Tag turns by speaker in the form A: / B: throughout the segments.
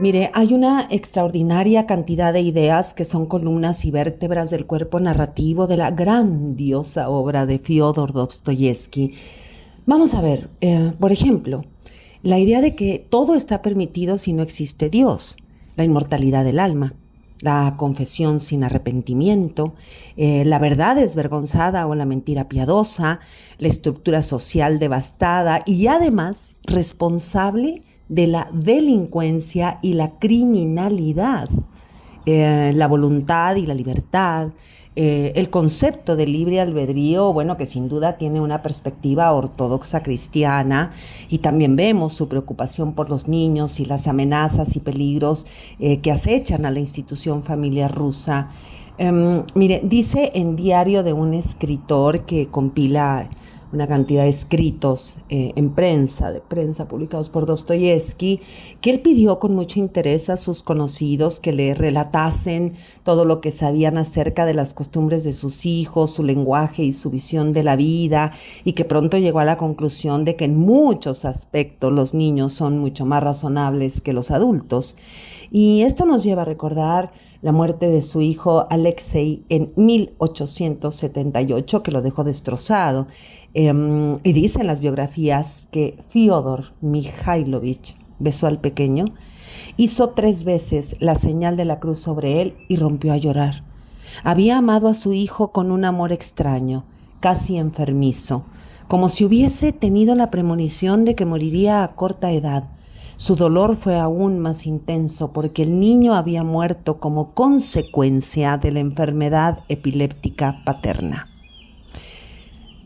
A: Mire, hay una extraordinaria cantidad de ideas que son columnas y vértebras del cuerpo narrativo de la grandiosa obra de Fyodor Dostoyevsky. Vamos a ver, por ejemplo, la idea de que todo está permitido si no existe Dios, la inmortalidad del alma, la confesión sin arrepentimiento, la verdad desvergonzada o la mentira piadosa, la estructura social devastada y además responsable de la delincuencia y la criminalidad, la voluntad y la libertad, el concepto de libre albedrío, bueno, que sin duda tiene una perspectiva ortodoxa cristiana, y también vemos su preocupación por los niños y las amenazas y peligros que acechan a la institución familiar rusa. Mire, dice en Diario de un escritor que compila una cantidad de escritos de prensa publicados por Dostoyevsky, que él pidió con mucho interés a sus conocidos que le relatasen todo lo que sabían acerca de las costumbres de sus hijos, su lenguaje y su visión de la vida, y que pronto llegó a la conclusión de que en muchos aspectos los niños son mucho más razonables que los adultos. Y esto nos lleva a recordar la muerte de su hijo Alexei en 1878, que lo dejó destrozado. Y dicen las biografías que Fyodor Mikhailovich besó al pequeño, hizo 3 veces la señal de la cruz sobre él y rompió a llorar. Había amado a su hijo con un amor extraño, casi enfermizo, como si hubiese tenido la premonición de que moriría a corta edad. Su dolor fue aún más intenso porque el niño había muerto como consecuencia de la enfermedad epiléptica paterna.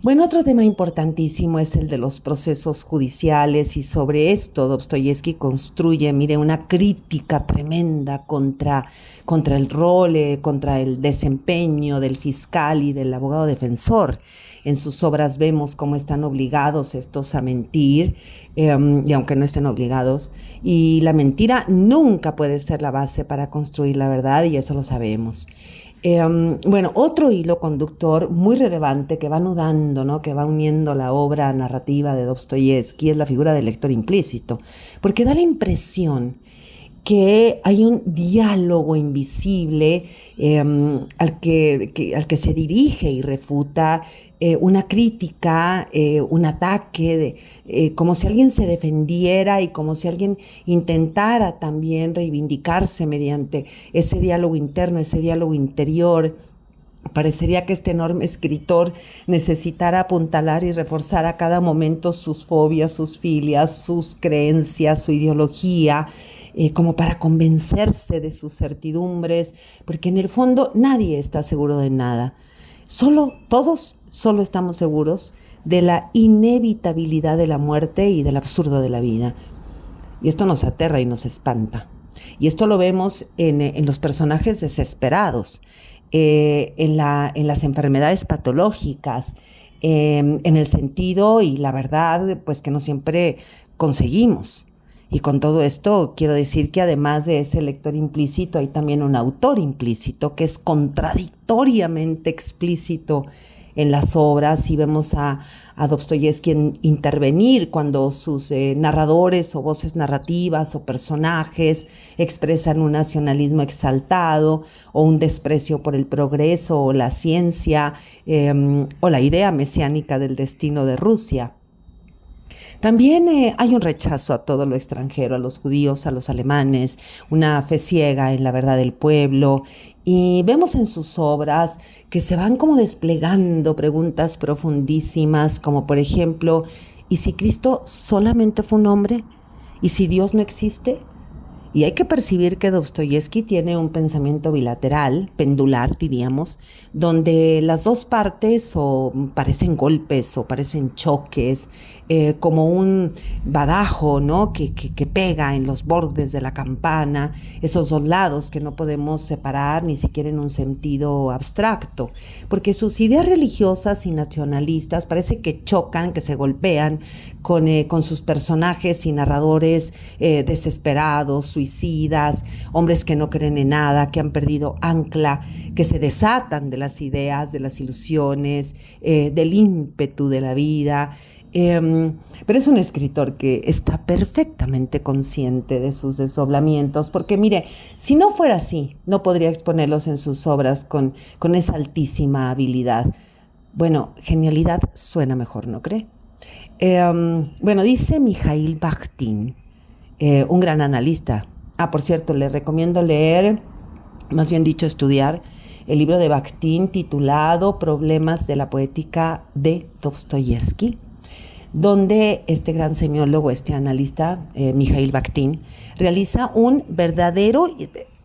A: Bueno, otro tema importantísimo es el de los procesos judiciales, y sobre esto Dostoyevsky construye, mire, una crítica tremenda contra el rol, contra el desempeño del fiscal y del abogado defensor. En sus obras vemos cómo están obligados estos a mentir, y aunque no estén obligados, y la mentira nunca puede ser la base para construir la verdad, y eso lo sabemos. Bueno, otro hilo conductor muy relevante que va anudando, ¿no?, que va uniendo la obra narrativa de Dostoyevsky es la figura del lector implícito, porque da la impresión que hay un diálogo invisible al que se dirige y refuta una crítica, un ataque, como si alguien se defendiera y como si alguien intentara también reivindicarse mediante ese diálogo interno, ese diálogo interior. Parecería que este enorme escritor necesitara apuntalar y reforzar a cada momento sus fobias, sus filias, sus creencias, su ideología, como para convencerse de sus certidumbres, porque en el fondo nadie está seguro de nada. Todos estamos seguros de la inevitabilidad de la muerte y del absurdo de la vida. Y esto nos aterra y nos espanta. Y esto lo vemos en los personajes desesperados, en las enfermedades patológicas, en el sentido y la verdad, pues, que no siempre conseguimos. Y con todo esto quiero decir que además de ese lector implícito hay también un autor implícito que es contradictoriamente explícito en las obras, y vemos a Dostoyevsky intervenir cuando sus narradores o voces narrativas o personajes expresan un nacionalismo exaltado o un desprecio por el progreso o la ciencia o la idea mesiánica del destino de Rusia. También hay un rechazo a todo lo extranjero, a los judíos, a los alemanes, una fe ciega en la verdad del pueblo, y vemos en sus obras que se van como desplegando preguntas profundísimas, como por ejemplo, ¿y si Cristo solamente fue un hombre? ¿Y si Dios no existe? Y hay que percibir que Dostoyevsky tiene un pensamiento bilateral, pendular diríamos, donde las dos partes o parecen golpes o parecen choques, como un badajo, ¿no?, que pega en los bordes de la campana, esos dos lados que no podemos separar ni siquiera en un sentido abstracto, porque sus ideas religiosas y nacionalistas parece que chocan, que se golpean con sus personajes y narradores desesperados, suicidas, hombres que no creen en nada, que han perdido ancla, que se desatan de las ideas, de las ilusiones, del ímpetu de la vida. Pero es un escritor que está perfectamente consciente de sus desdoblamientos, porque mire, si no fuera así, no podría exponerlos en sus obras con esa altísima habilidad. Bueno, genialidad suena mejor, ¿no cree? Bueno, dice Mikhail Bakhtin, un gran analista. Por cierto, le recomiendo leer, más bien dicho, estudiar el libro de Bakhtin titulado Problemas de la poética de Dostoyevsky, donde este gran semiólogo, este analista, Mikhail Bakhtin, realiza un verdadero,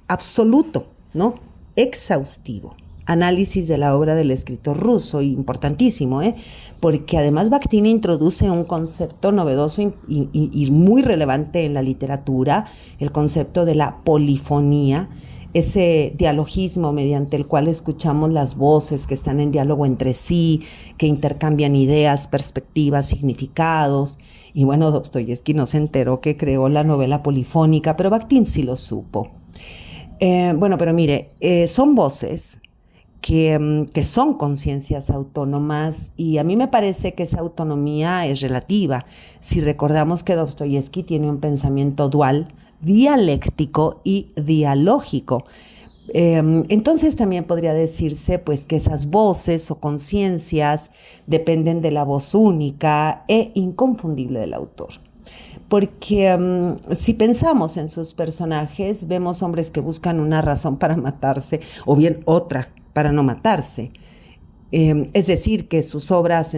A: absoluto, ¿no?, exhaustivo análisis de la obra del escritor ruso, importantísimo, porque además Bakhtin introduce un concepto novedoso y muy relevante en la literatura, el concepto de la polifonía, ese dialogismo mediante el cual escuchamos las voces que están en diálogo entre sí, que intercambian ideas, perspectivas, significados. Y bueno, Dostoyevsky no se enteró que creó la novela polifónica, pero Bakhtin sí lo supo. Bueno, pero mire, son voces que son conciencias autónomas, y a mí me parece que esa autonomía es relativa. Si recordamos que Dostoyevsky tiene un pensamiento dual, dialéctico y dialógico, entonces también podría decirse pues que esas voces o conciencias dependen de la voz única e inconfundible del autor. Porque si pensamos en sus personajes, vemos hombres que buscan una razón para matarse o bien otra para no matarse. Es decir, que en sus obras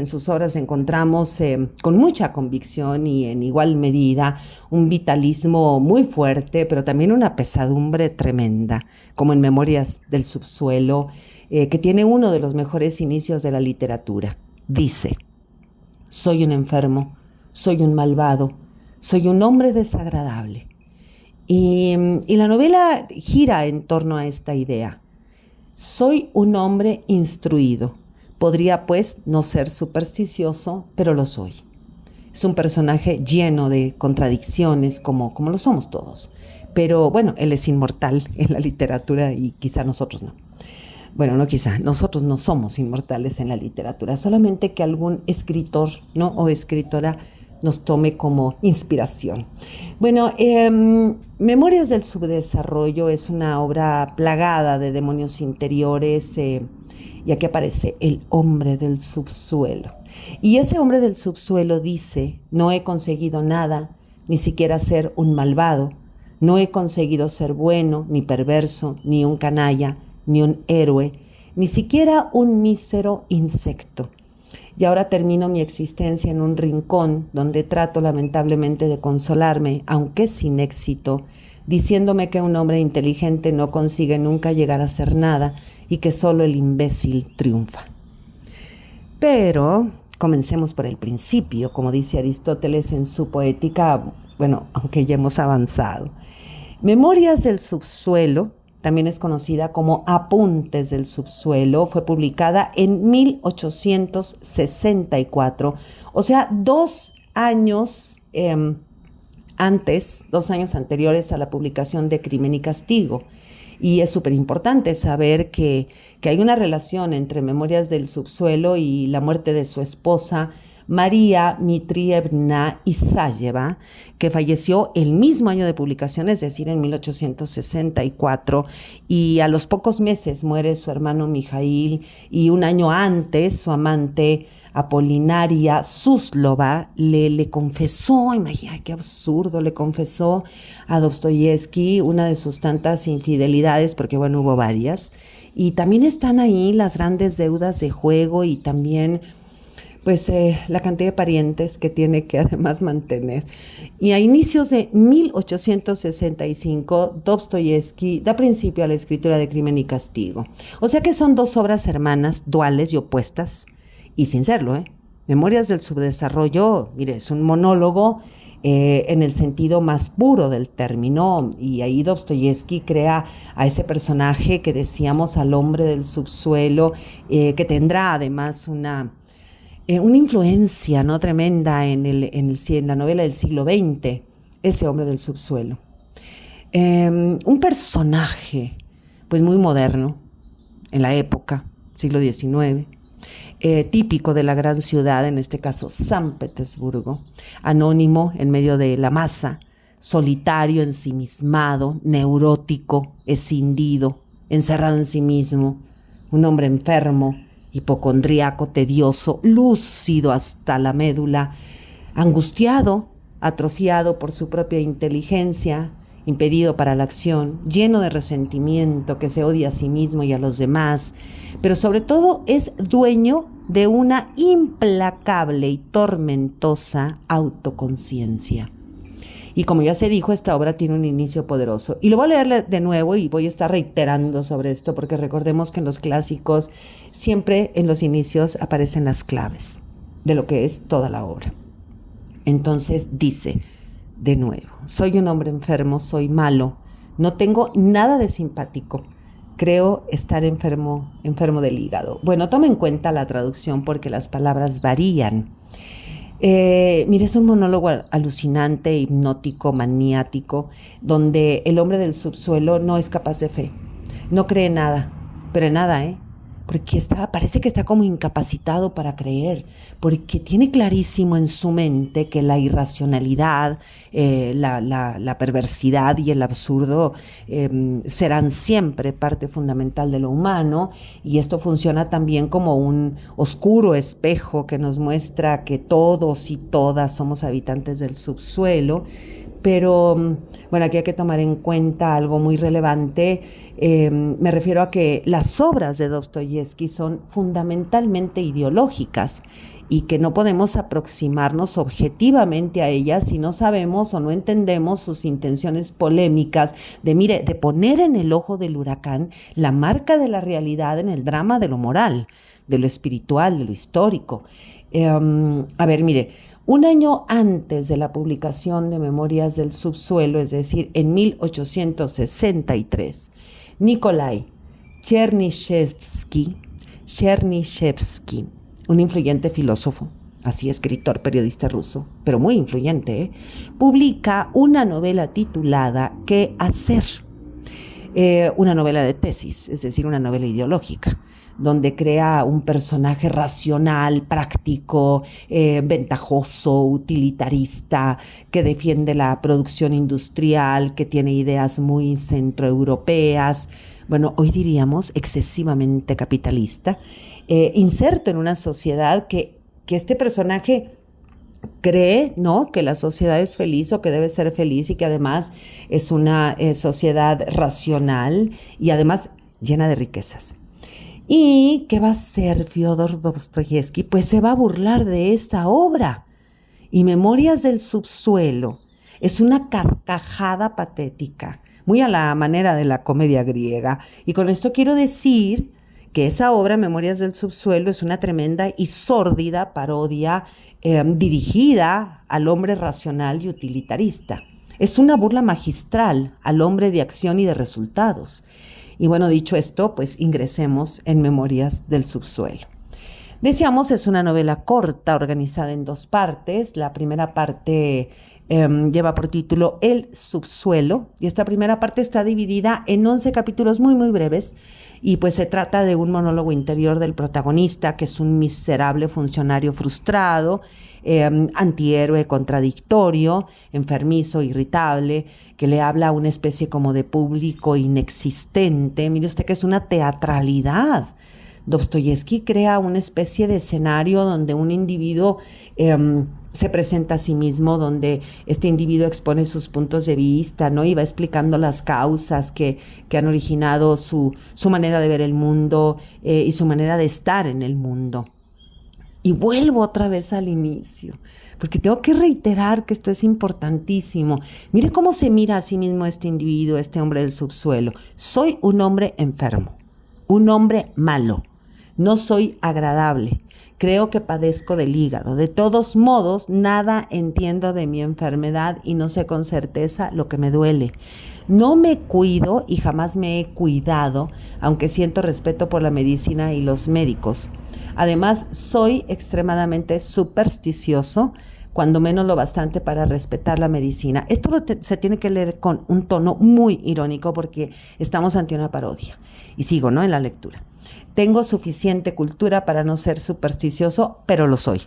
A: encontramos con mucha convicción y en igual medida un vitalismo muy fuerte, pero también una pesadumbre tremenda, como en Memorias del subsuelo, que tiene uno de los mejores inicios de la literatura. Dice: soy un enfermo, soy un malvado, soy un hombre desagradable. Y la novela gira en torno a esta idea. Soy un hombre instruido. Podría, pues, no ser supersticioso, pero lo soy. Es un personaje lleno de contradicciones, como lo somos todos. Pero, bueno, él es inmortal en la literatura y quizá nosotros no. Bueno, no quizá, nosotros no somos inmortales en la literatura, solamente que algún escritor, ¿no?, o escritora nos tome como inspiración. Bueno, Memorias del subdesarrollo es una obra plagada de demonios interiores, y aquí aparece el hombre del subsuelo. Y ese hombre del subsuelo dice: no he conseguido nada, ni siquiera ser un malvado, no he conseguido ser bueno, ni perverso, ni un canalla, ni un héroe, ni siquiera un mísero insecto. Y ahora termino mi existencia en un rincón donde trato lamentablemente de consolarme, aunque sin éxito, diciéndome que un hombre inteligente no consigue nunca llegar a ser nada y que solo el imbécil triunfa. Pero comencemos por el principio, como dice Aristóteles en su Poética, bueno, aunque ya hemos avanzado. Memorias del subsuelo, también es conocida como Apuntes del subsuelo, fue publicada en 1864, o sea, 2 años antes, 2 años anteriores a la publicación de Crimen y Castigo. Y es súper importante saber que hay una relación entre Memorias del subsuelo y la muerte de su esposa, María Mitrievna Isayeva, que falleció el mismo año de publicación, es decir, en 1864, y a los pocos meses muere su hermano Mijail, y un año antes su amante Apolinaria Suslova le confesó, imagínate qué absurdo, le confesó a Dostoyevsky una de sus tantas infidelidades, porque bueno, hubo varias, y también están ahí las grandes deudas de juego y también pues la cantidad de parientes que tiene que además mantener. Y a inicios de 1865, Dostoyevsky da principio a la escritura de Crimen y Castigo. O sea que son 2 obras hermanas, duales y opuestas, y sin serlo, Memorias del subdesarrollo, mire, es un monólogo en el sentido más puro del término, y ahí Dostoyevsky crea a ese personaje que decíamos, al hombre del subsuelo, que tendrá además una influencia, ¿no?, tremenda en la novela del siglo XX, ese hombre del subsuelo. Un personaje pues muy moderno en la época, siglo XIX, típico de la gran ciudad, en este caso San Petersburgo, anónimo en medio de la masa, solitario, ensimismado, neurótico, escindido, encerrado en sí mismo, un hombre enfermo, hipocondríaco, tedioso, lúcido hasta la médula, angustiado, atrofiado por su propia inteligencia, impedido para la acción, lleno de resentimiento, que se odia a sí mismo y a los demás, pero sobre todo es dueño de una implacable y tormentosa autoconciencia. Y como ya se dijo, esta obra tiene un inicio poderoso. Y lo voy a leer de nuevo y voy a estar reiterando sobre esto, porque recordemos que en los clásicos siempre en los inicios aparecen las claves de lo que es toda la obra. Entonces dice de nuevo: soy un hombre enfermo, soy malo, no tengo nada de simpático, creo estar enfermo del hígado. Bueno, toma en cuenta la traducción porque las palabras varían. Mire, es un monólogo alucinante, hipnótico, maniático, donde el hombre del subsuelo no es capaz de fe, no cree nada, pero en nada, porque parece que está como incapacitado para creer, porque tiene clarísimo en su mente que la irracionalidad, la perversidad y el absurdo serán siempre parte fundamental de lo humano, y esto funciona también como un oscuro espejo que nos muestra que todos y todas somos habitantes del subsuelo. Pero bueno, aquí hay que tomar en cuenta algo muy relevante. Me refiero a que las obras de Dostoyevsky son fundamentalmente ideológicas y que no podemos aproximarnos objetivamente a ellas si no sabemos o no entendemos sus intenciones polémicas de poner en el ojo del huracán la marca de la realidad en el drama de lo moral, de lo espiritual, de lo histórico. A ver, mire, un año antes de la publicación de Memorias del Subsuelo, es decir, en 1863, Nikolai Chernyshevsky, un influyente filósofo, así escritor, periodista ruso, pero muy influyente, publica una novela titulada ¿Qué hacer? Una novela de tesis, es decir, una novela ideológica, donde crea un personaje racional, práctico, ventajoso, utilitarista, que defiende la producción industrial, que tiene ideas muy centroeuropeas, bueno, hoy diríamos excesivamente capitalista, inserto en una sociedad que este personaje cree, ¿no?, que la sociedad es feliz o que debe ser feliz y que además es una sociedad racional y además llena de riquezas. ¿Y qué va a hacer Fyodor Dostoyevsky? Pues se va a burlar de esa obra. Y Memorias del Subsuelo es una carcajada patética, muy a la manera de la comedia griega. Y con esto quiero decir que esa obra, Memorias del Subsuelo, es una tremenda y sórdida parodia dirigida al hombre racional y utilitarista. Es una burla magistral al hombre de acción y de resultados. Y bueno, dicho esto, pues ingresemos en Memorias del Subsuelo. Decíamos, es una novela corta, organizada en dos partes. La primera parte lleva por título El Subsuelo, y esta primera parte está dividida en 11 capítulos muy, muy breves, y pues se trata de un monólogo interior del protagonista, que es un miserable funcionario frustrado, antihéroe contradictorio, enfermizo, irritable, que le habla a una especie como de público inexistente. Mire usted que es una teatralidad. Dostoyevsky crea una especie de escenario donde un individuo se presenta a sí mismo, donde este individuo expone sus puntos de vista, ¿no? Y va explicando las causas que han originado su manera de ver el mundo y su manera de estar en el mundo. Y vuelvo otra vez al inicio, porque tengo que reiterar que esto es importantísimo. Mire cómo se mira a sí mismo este individuo, este hombre del subsuelo. Soy un hombre enfermo, un hombre malo. No soy agradable. Creo que padezco del hígado. De todos modos, nada entiendo de mi enfermedad y no sé con certeza lo que me duele. No me cuido y jamás me he cuidado, aunque siento respeto por la medicina y los médicos. Además, soy extremadamente supersticioso, cuando menos lo bastante para respetar la medicina. Esto se tiene que leer con un tono muy irónico porque estamos ante una parodia. Y sigo, ¿no?, en la lectura. Tengo suficiente cultura para no ser supersticioso, pero lo soy.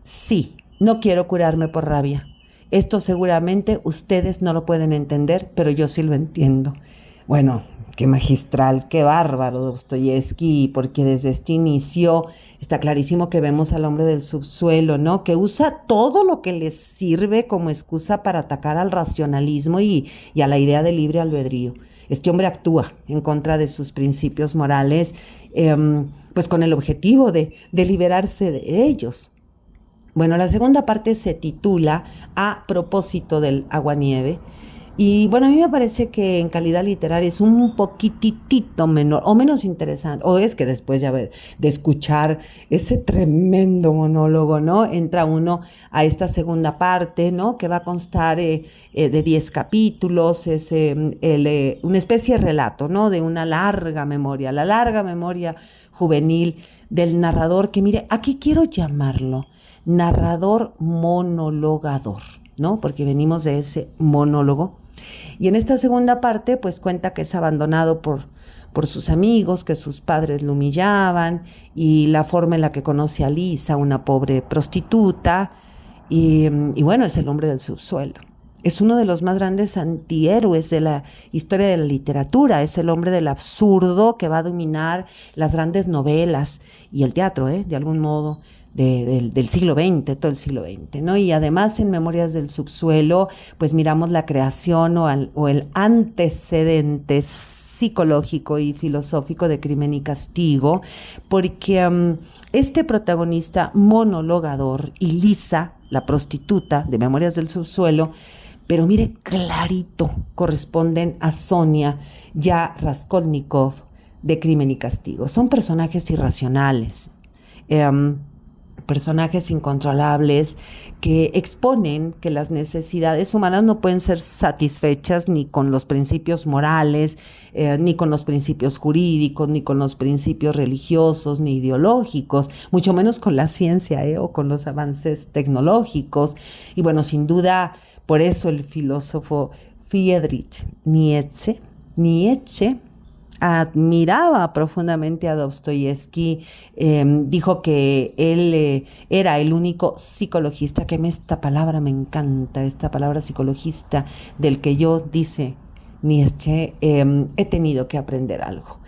A: Sí, no quiero curarme por rabia. Esto seguramente ustedes no lo pueden entender, pero yo sí lo entiendo. Bueno, qué magistral, qué bárbaro Dostoyevsky, porque desde este inicio está clarísimo que vemos al hombre del subsuelo, ¿no?, que usa todo lo que les sirve como excusa para atacar al racionalismo y a la idea de libre albedrío. Este hombre actúa en contra de sus principios morales, pues con el objetivo de liberarse de ellos. Bueno, la segunda parte se titula A propósito del aguanieve. Y bueno, a mí me parece que en calidad literaria es un poquitito menor o menos interesante, o es que después ya de escuchar ese tremendo monólogo, ¿no?, entra uno a esta segunda parte, ¿no?, que va a constar de 10 capítulos, es una especie de relato, ¿no?, de una larga memoria, la larga memoria juvenil del narrador, que mire, aquí quiero llamarlo narrador monologador, ¿no?, porque venimos de ese monólogo. Y en esta segunda parte, pues cuenta que es abandonado por sus amigos, que sus padres lo humillaban, y la forma en la que conoce a Lisa, una pobre prostituta, y bueno, es el hombre del subsuelo. Es uno de los más grandes antihéroes de la historia de la literatura, es el hombre del absurdo que va a dominar las grandes novelas y el teatro, de algún modo, del siglo XX, todo el siglo XX, ¿no? Y además en Memorias del subsuelo, pues miramos la creación o el antecedente psicológico y filosófico de Crimen y Castigo, porque este protagonista monologador y Lisa, la prostituta de Memorias del subsuelo, pero mire, clarito corresponden a Sonia ya Raskolnikov de Crimen y Castigo. Son personajes irracionales, personajes incontrolables que exponen que las necesidades humanas no pueden ser satisfechas ni con los principios morales, ni con los principios jurídicos, ni con los principios religiosos, ni ideológicos, mucho menos con la ciencia, o con los avances tecnológicos. Y bueno, sin duda, por eso el filósofo Friedrich Nietzsche admiraba profundamente a Dostoyevsky, dijo que él era el único psicologista, que esta palabra me encanta, esta palabra psicologista, del que yo, dice Nietzsche, he tenido que aprender algo.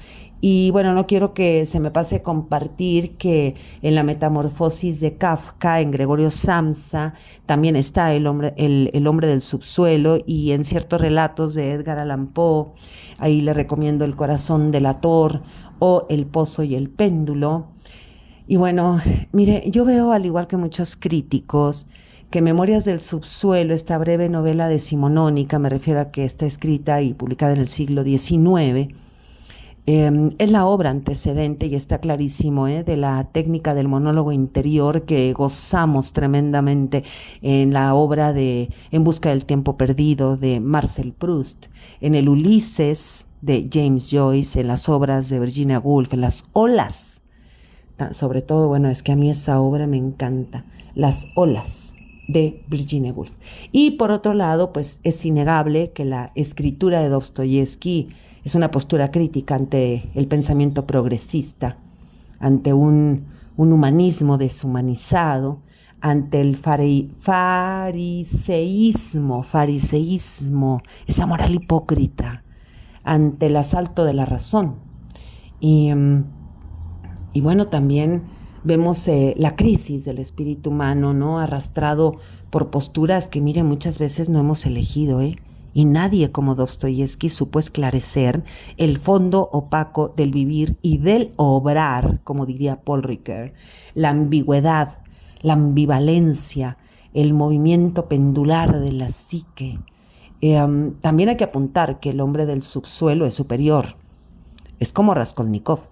A: Y bueno, no quiero que se me pase compartir que en la Metamorfosis de Kafka, en Gregorio Samsa, también está el hombre del subsuelo, y en ciertos relatos de Edgar Allan Poe, ahí le recomiendo El corazón delator o El pozo y el péndulo. Y bueno, mire, yo veo, al igual que muchos críticos, que Memorias del subsuelo, esta breve novela decimonónica, me refiero a que está escrita y publicada en el siglo XIX, es la obra antecedente, y está clarísimo, de la técnica del monólogo interior que gozamos tremendamente en la obra de En busca del tiempo perdido de Marcel Proust, en el Ulises de James Joyce, en las obras de Virginia Woolf, en Las olas. Sobre todo, bueno, es que a mí esa obra me encanta, Las olas de Virginia Woolf. Y por otro lado, pues es innegable que la escritura de Dostoyevsky es una postura crítica ante el pensamiento progresista, ante un humanismo deshumanizado, ante el fariseísmo, esa moral hipócrita, ante el asalto de la razón. Y bueno, también vemos la crisis del espíritu humano, ¿no?, arrastrado por posturas que, mire, muchas veces no hemos elegido, y nadie como Dostoyevsky supo esclarecer el fondo opaco del vivir y del obrar, como diría Paul Ricoeur, la ambigüedad, la ambivalencia, el movimiento pendular de la psique. También hay que apuntar que el hombre del subsuelo es superior, es como Raskolnikov.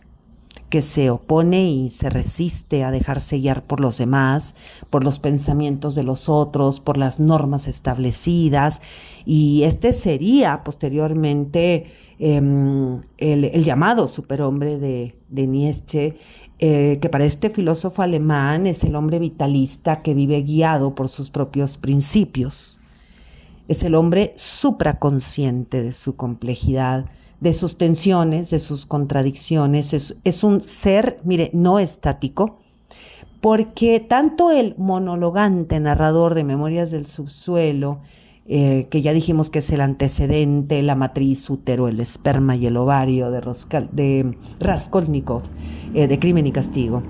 A: que se opone y se resiste a dejarse guiar por los demás, por los pensamientos de los otros, por las normas establecidas, y este sería posteriormente el llamado superhombre de Nietzsche, que para este filósofo alemán es el hombre vitalista que vive guiado por sus propios principios. Es el hombre supraconsciente de su complejidad, de sus tensiones, de sus contradicciones. Es un ser, mire, no estático, porque tanto el monologante narrador de Memorias del Subsuelo, que ya dijimos que es el antecedente, la matriz, útero, el esperma y el ovario de Raskolnikov, de Crimen y Castigo.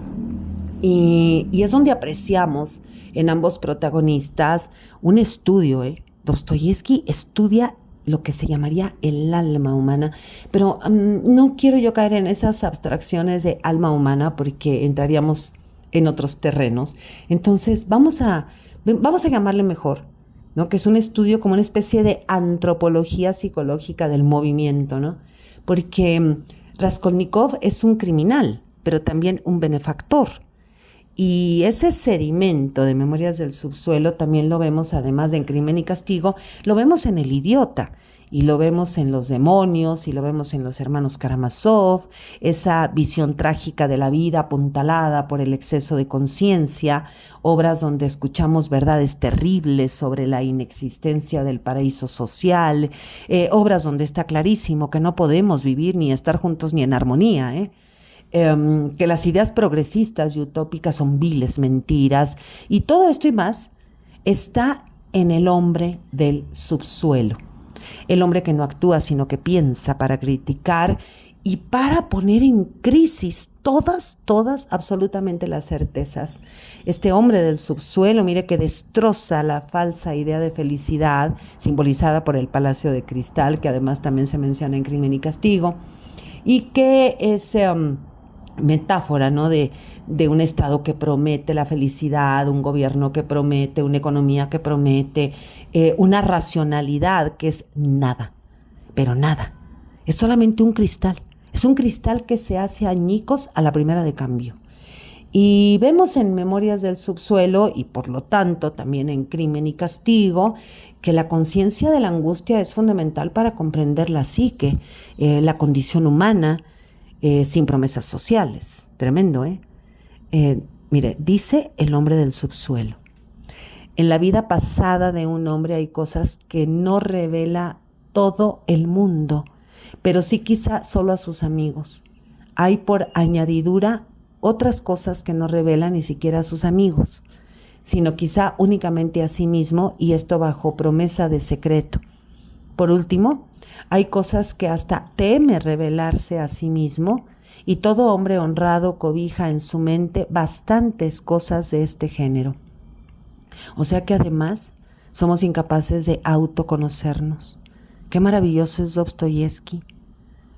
A: Y es donde apreciamos en ambos protagonistas un estudio. Dostoyevsky estudia lo que se llamaría el alma humana, pero no quiero yo caer en esas abstracciones de alma humana porque entraríamos en otros terrenos. Entonces vamos a llamarle mejor, ¿no? Que es un estudio como una especie de antropología psicológica del movimiento, ¿no? Porque Raskolnikov es un criminal, pero también un benefactor. Y ese sedimento de Memorias del Subsuelo también lo vemos, además de en Crimen y Castigo, lo vemos en El Idiota, y lo vemos en Los Demonios, y lo vemos en Los Hermanos Karamazov, esa visión trágica de la vida apuntalada por el exceso de conciencia, obras donde escuchamos verdades terribles sobre la inexistencia del paraíso social, obras donde está clarísimo que no podemos vivir ni estar juntos ni en armonía, que las ideas progresistas y utópicas son viles mentiras, y todo esto y más está en el hombre del subsuelo, el hombre que no actúa sino que piensa para criticar y para poner en crisis todas, absolutamente las certezas. Este hombre del subsuelo, mire, que destroza la falsa idea de felicidad simbolizada por el Palacio de Cristal, que además también se menciona en Crimen y Castigo, y que es metáfora, ¿no? de un Estado que promete la felicidad, un gobierno que promete, una economía que promete, una racionalidad que es nada, pero nada. Es solamente un cristal. Es un cristal que se hace añicos a la primera de cambio. Y vemos en Memorias del Subsuelo, y por lo tanto también en Crimen y Castigo, que la conciencia de la angustia es fundamental para comprender la psique, la condición humana, sin promesas sociales. Tremendo, mire, dice el hombre del subsuelo: en la vida pasada de un hombre hay cosas que no revela todo el mundo, pero sí quizá solo a sus amigos. Hay por añadidura otras cosas que no revela ni siquiera a sus amigos, sino quizá únicamente a sí mismo, y esto bajo promesa de secreto. Por último, hay cosas que hasta teme revelarse a sí mismo, y todo hombre honrado cobija en su mente bastantes cosas de este género. O sea que además somos incapaces de autoconocernos. Qué maravilloso es Dostoyevsky.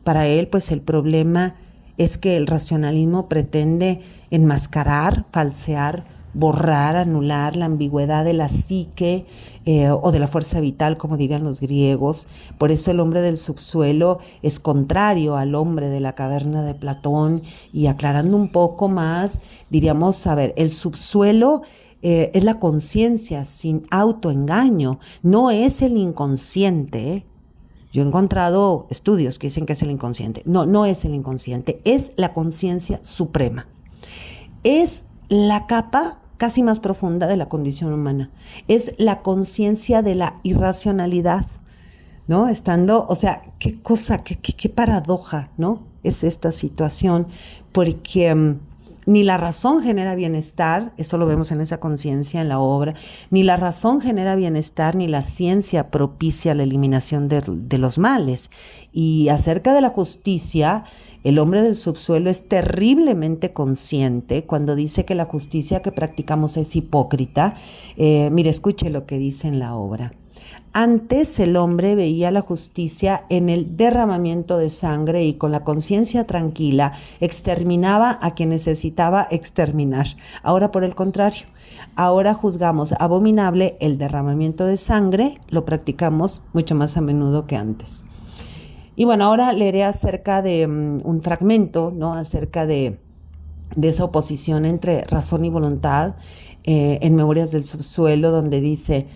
A: Para él, pues el problema es que el racionalismo pretende enmascarar, falsear, borrar, anular la ambigüedad de la psique o de la fuerza vital, como dirían los griegos. Por eso el hombre del subsuelo es contrario al hombre de la caverna de Platón. Y aclarando un poco más, diríamos, a ver, el subsuelo es la conciencia sin autoengaño, no es el inconsciente, Yo he encontrado estudios que dicen que es el inconsciente. No es el inconsciente, es la conciencia suprema. Es la capa casi más profunda de la condición humana. Es la conciencia de la irracionalidad, ¿no? Estando, o sea, qué cosa, qué paradoja, ¿no? Es esta situación, porque ni la razón genera bienestar, eso lo vemos en esa conciencia en la obra, ni la razón genera bienestar, ni la ciencia propicia la eliminación de los males. Y acerca de la justicia, el hombre del subsuelo es terriblemente consciente cuando dice que la justicia que practicamos es hipócrita. Mire, escuche lo que dice en la obra. Antes el hombre veía la justicia en el derramamiento de sangre y con la conciencia tranquila exterminaba a quien necesitaba exterminar. Ahora, por el contrario, ahora juzgamos abominable el derramamiento de sangre, lo practicamos mucho más a menudo que antes. Y bueno, ahora leeré acerca de un fragmento, ¿no? Acerca de esa oposición entre razón y voluntad en Memorias del Subsuelo, donde dice: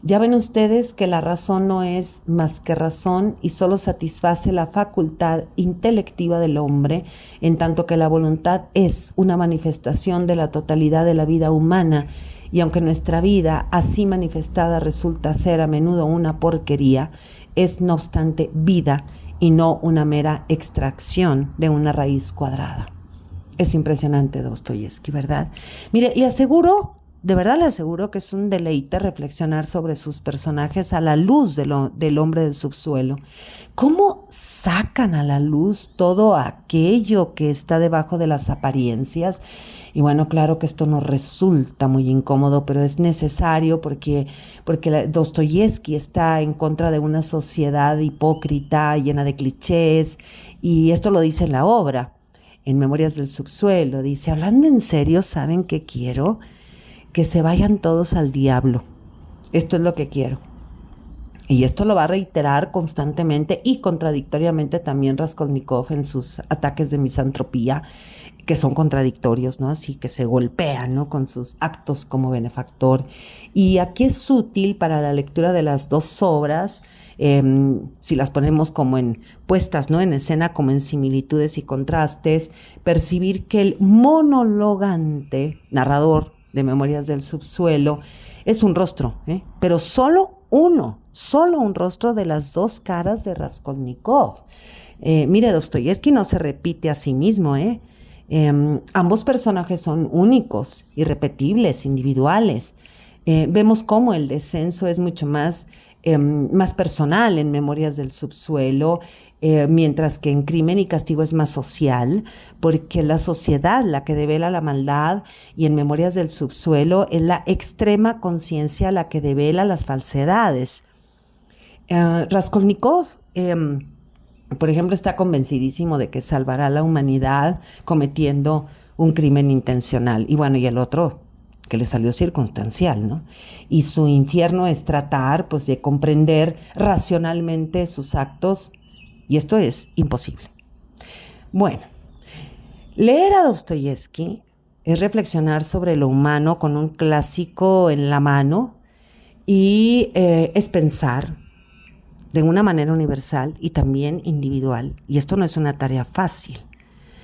A: ya ven ustedes que la razón no es más que razón y solo satisface la facultad intelectiva del hombre, en tanto que la voluntad es una manifestación de la totalidad de la vida humana, y aunque nuestra vida, así manifestada, resulta ser a menudo una porquería, es no obstante vida y no una mera extracción de una raíz cuadrada. Es impresionante Dostoyevski, ¿verdad? Mire, le aseguro, de verdad le aseguro que es un deleite reflexionar sobre sus personajes a la luz del hombre del subsuelo. ¿Cómo sacan a la luz todo aquello que está debajo de las apariencias? Y bueno, claro que esto nos resulta muy incómodo, pero es necesario porque Dostoyevski está en contra de una sociedad hipócrita, llena de clichés, y esto lo dice en la obra. En Memorias del Subsuelo dice: hablando en serio, ¿saben qué quiero? Que se vayan todos al diablo. Esto es lo que quiero. Y esto lo va a reiterar constantemente y contradictoriamente también Raskolnikov en sus ataques de misantropía, que son contradictorios, ¿no? Así que se golpean, ¿no? Con sus actos como benefactor. Y aquí es útil para la lectura de las dos obras, si las ponemos como puestas, ¿no? En escena, como en similitudes y contrastes, percibir que el monologante narrador de Memorias del Subsuelo es un rostro, pero solo un rostro de las dos caras de Raskolnikov. Mire, Dostoyevski no se repite a sí mismo, ambos personajes son únicos, irrepetibles, individuales. Vemos cómo el descenso es mucho más personal en Memorias del Subsuelo, mientras que en Crimen y Castigo es más social, porque la sociedad la que devela la maldad, y en Memorias del Subsuelo es la extrema conciencia la que devela las falsedades. Raskolnikov, por ejemplo, está convencidísimo de que salvará a la humanidad cometiendo un crimen intencional, y bueno, y el otro que le salió circunstancial, ¿no? Y su infierno es tratar, pues, de comprender racionalmente sus actos, y esto es imposible. Bueno, leer a Dostoyevski es reflexionar sobre lo humano con un clásico en la mano, y es pensar de una manera universal y también individual, y esto no es una tarea fácil.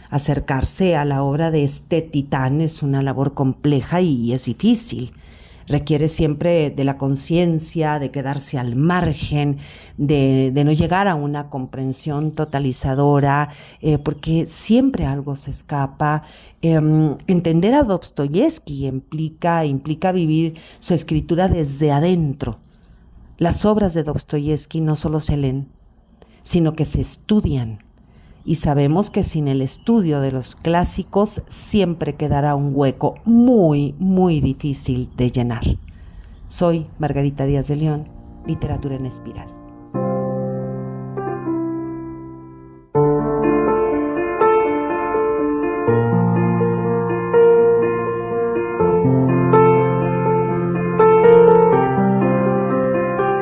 A: Acercarse a la obra de este titán es una labor compleja y es difícil. Requiere siempre de la conciencia, de quedarse al margen, de no llegar a una comprensión totalizadora, porque siempre algo se escapa. Entender a Dostoyevski implica vivir su escritura desde adentro. Las obras de Dostoyevski no solo se leen, sino que se estudian. Y sabemos que sin el estudio de los clásicos siempre quedará un hueco muy, muy difícil de llenar. Soy Margarita Díaz de León, Literatura en Espiral.